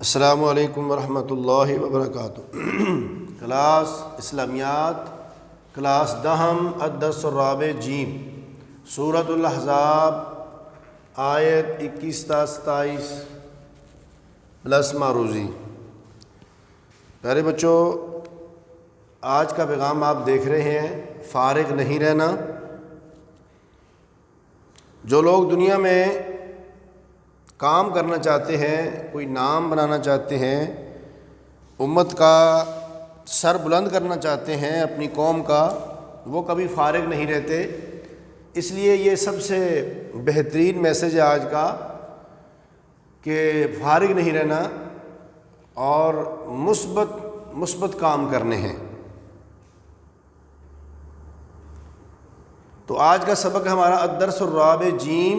السلام علیکم ورحمۃ اللہ وبرکاتہ۔ کلاس اسلامیات، کلاس دہم، الدرس الرابع جیم، سورۃ الاحزاب، آیت 21 تا 27 پلس معروضی۔ پیارے بچوں، آج کا پیغام آپ دیکھ رہے ہیں، فارغ نہیں رہنا۔ جو لوگ دنیا میں کام کرنا چاہتے ہیں، کوئی نام بنانا چاہتے ہیں، امت کا سر بلند کرنا چاہتے ہیں، اپنی قوم کا، وہ کبھی فارغ نہیں رہتے۔ اس لیے یہ سب سے بہترین میسج ہے آج کا کہ فارغ نہیں رہنا اور مثبت کام کرنے ہیں۔ تو آج کا سبق ہمارا الدرس الرابع جیم،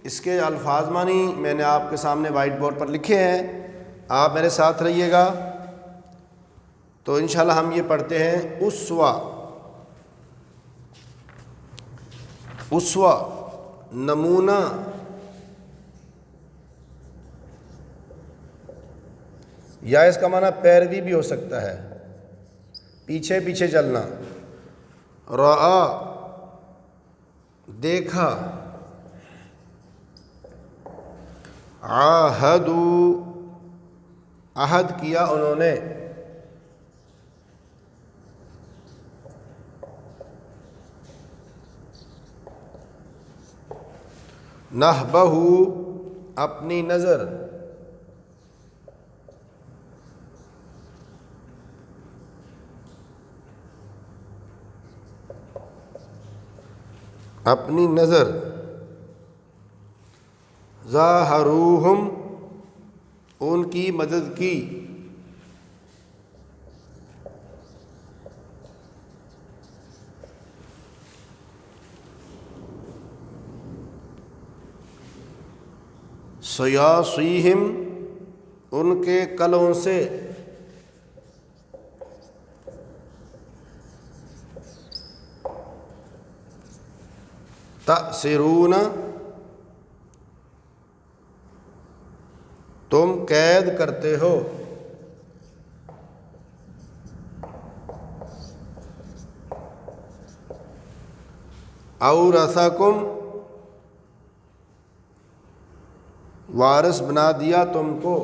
اس کے الفاظ معنی میں نے آپ کے سامنے وائٹ بورڈ پر لکھے ہیں، آپ میرے ساتھ رہیے گا۔ تو انشاءاللہ ہم یہ پڑھتے ہیں، اسوہ نمونہ، یا اس کا معنی پیروی بھی ہو سکتا ہے، پیچھے پیچھے چلنا۔ رعا دیکھا، عاہدوا عہد کیا انہوں نے، نہبہ اپنی نظر، اپنی نظر، ظاہروہم ان کی مدد کی، سیاصیہم ان کے کلوں سے، تأسرون تم قید کرتے ہو، اورثکم وارث بنا دیا تم کو،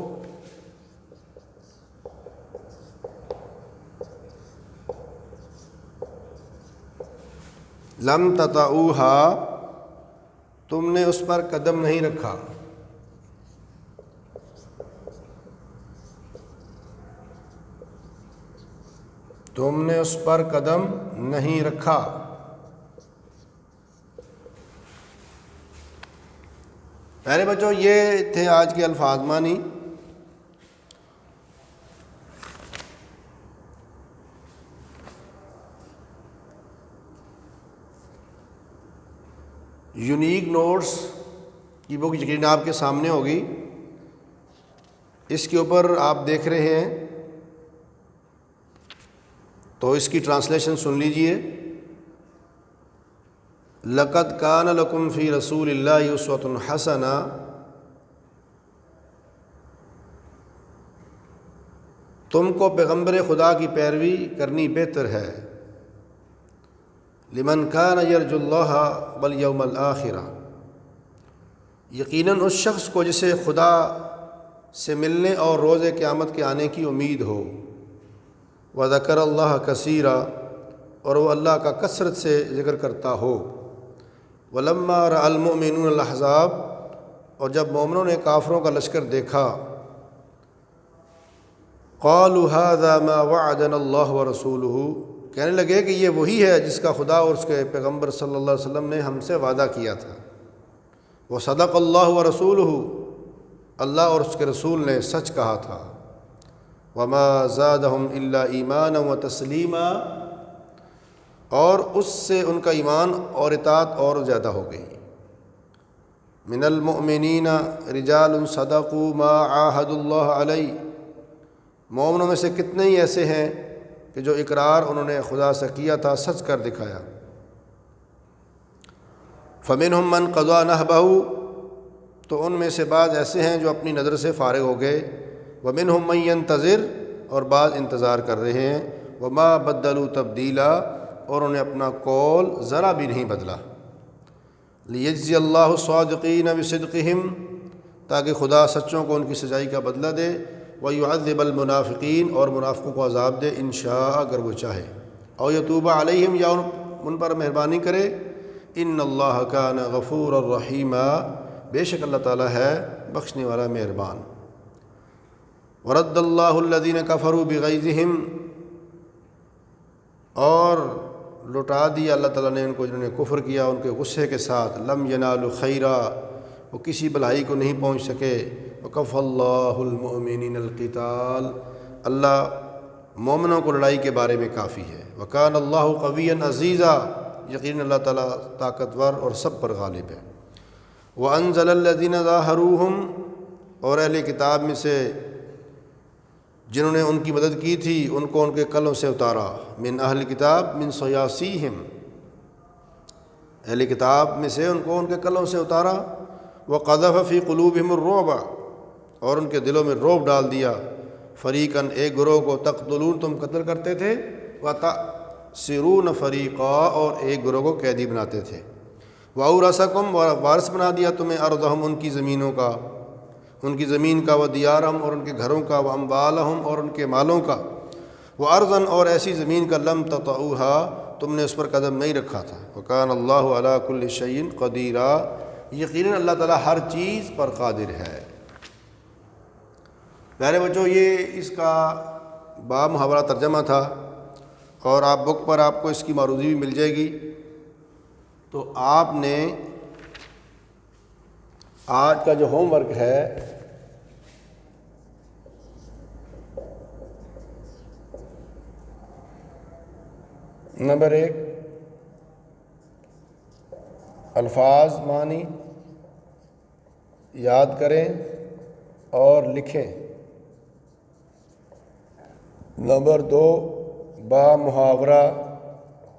لم تطئوہا تم نے اس پر قدم نہیں رکھا، تم نے اس پر قدم نہیں رکھا۔ پیارے بچوں، یہ تھے آج کے الفاظ معنی۔ یونیک نوٹس کی بک یقیناً آپ کے سامنے ہوگی، اس کے اوپر آپ دیکھ رہے ہیں، تو اس کی ٹرانسلیشن سن لیجئے۔ لَقَدْ كَانَ لَكُمْ فِي رَسُولِ اللَّهِ أُسْوَةٌ حَسَنَةٌ تم کو پیغمبر خدا کی پیروی کرنی بہتر ہے، لِمَنْ كَانَ يَرْجُو اللَّهَ وَالْيَوْمَ الْآخِرَ یقیناً اس شخص کو جسے خدا سے ملنے اور روز قیامت کے آنے کی امید ہو، وَذَكَرَ اللَّهَ كَثِيرًا اور وہ اللہ کا کثرت سے ذکر کرتا ہو، وَلَمَّا رَأَى الْمُؤْمِنُونَ الْأَحْزَابَ اور جب مومنوں نے کافروں کا لشکر دیکھا، قَالُوا هَذَا مَا وَعَدَنَا اللَّهُ وَرَسُولُهُ کہنے لگے کہ یہ وہی ہے جس کا خدا اور اس کے پیغمبر صلی اللہ علیہ وسلم نے ہم سے وعدہ کیا تھا، وَصَدَقَ اللَّهُ وَرَسُولُهُ اللہ اور اس کے رسول نے سچ کہا تھا، وَمَا زَادَهُمْ إِلَّا إِيمَانًا وَتَسْلِيمًا اور اس سے ان کا ایمان اور اطاعت اور زیادہ ہو گئی۔ مِنَ الْمُؤْمِنِينَ رِجَالٌ صَدَقُوا مَا عَاهَدُوا اللَّهَ عَلَيْهِ مومنوں میں سے کتنے ہی ایسے ہیں کہ جو اقرار انہوں نے خدا سے کیا تھا سچ کر دکھایا۔ فَمِنْهُمْ مَنْ قَضَى نَحْبَهُ تو ان میں سے بعض ایسے ہیں جو اپنی نظر سے فارغ ہو گئے، ومنہم من ينتظر، اور بعض انتظار کر رہے ہیں، وما بدلوا تبدیلا، اور انہیں اپنا قول ذرا بھی نہیں بدلا، لیجزی اللہ الصادقین بصدقہم، تاکہ خدا سچوں کو ان کی سچائی کا بدلہ دے، ویعذب المنافقین، اور منافقوں کو عذاب دے انشاء اگر وہ چاہے، او یتوب علیہم، یا ان پر مہربانی کرے، ان اللہ کان غفورا رحیما، بے شک اللہ تعالیٰ ہے بخشنے والا مہربان۔ ورد اللہ الذین کفروا بغیظہم، اور لٹا دیا اللہ تعالیٰ نے ان کو جنہوں نے کفر کیا ان کے غصے کے ساتھ، لم ینالوا خیرا، وہ کسی بھلائی کو نہیں پہنچ سکے، وکفی اللہ المؤمنین القتال، اللہ مومنوں کو لڑائی کے بارے میں کافی ہے، وکان اللہ قویا عزیزا، یقین اللہ تعالیٰ طاقتور اور سب پر غالب ہے۔ وانزل الذین ظاہروہم، اور اہل کتاب میں سے جنہوں نے ان کی مدد کی تھی ان کو ان کے قلعوں سے اتارا، من اہل کتاب من صیاصیہم، اہل کتاب میں سے ان کو ان کے قلعوں سے اتارا، وقذف فی قلوبہم الرعب، اور ان کے دلوں میں رعب ڈال دیا، فریقاً ایک گروہ کو، تقتلون تم قتل کرتے تھے، وتأسرون فریقا، اور ایک گروہ کو قیدی بناتے تھے، وَأَوْرَثَكُمْ، اور وارث بنا دیا تمہیں، ارضہم ان کی زمینوں کا، ان کی زمین کا، وَدِيَارَهُمْ، اور ان کے گھروں کا، وَأَمْوَالَهُمْ، اور ان کے مالوں کا، وَأَرْضًا، اور ایسی زمین کا، لَمْ تَطَئُوهَا، تم نے اس پر قدم نہیں رکھا تھا، وَكَانَ اللَّهُ عَلَىٰ كُلِّ شَيْءٍ قَدِيرًا، یقیناً اللہ تعالیٰ ہر چیز پر قادر ہے۔ پیارے بچوں، یہ اس کا با محاورہ ترجمہ تھا، اور آپ بک پر آپ کو اس کی معروضی بھی مل جائے گی، تو آپ نے آج کا جو ہوم ورک ہے نمبر 1، الفاظ معنی یاد کریں اور لکھیں۔ نمبر 2، با محاورہ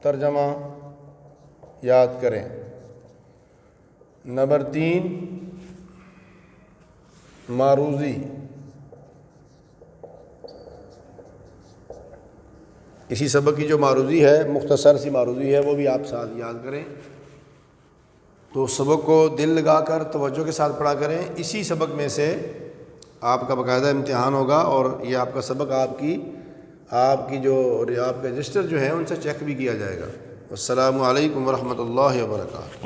ترجمہ یاد کریں۔ نمبر 3، معروضی، اسی سبق کی جو معروضی ہے، مختصر سی معروضی ہے، وہ بھی آپ ساتھ یاد کریں، تو سبق کو دل لگا کر توجہ کے ساتھ پڑھا کریں۔ اسی سبق میں سے آپ کا باقاعدہ امتحان ہوگا، اور یہ آپ کا سبق آپ کے رجسٹر جو ہیں ان سے چیک بھی کیا جائے گا۔ السلام علیکم ورحمۃ اللہ وبرکاتہ۔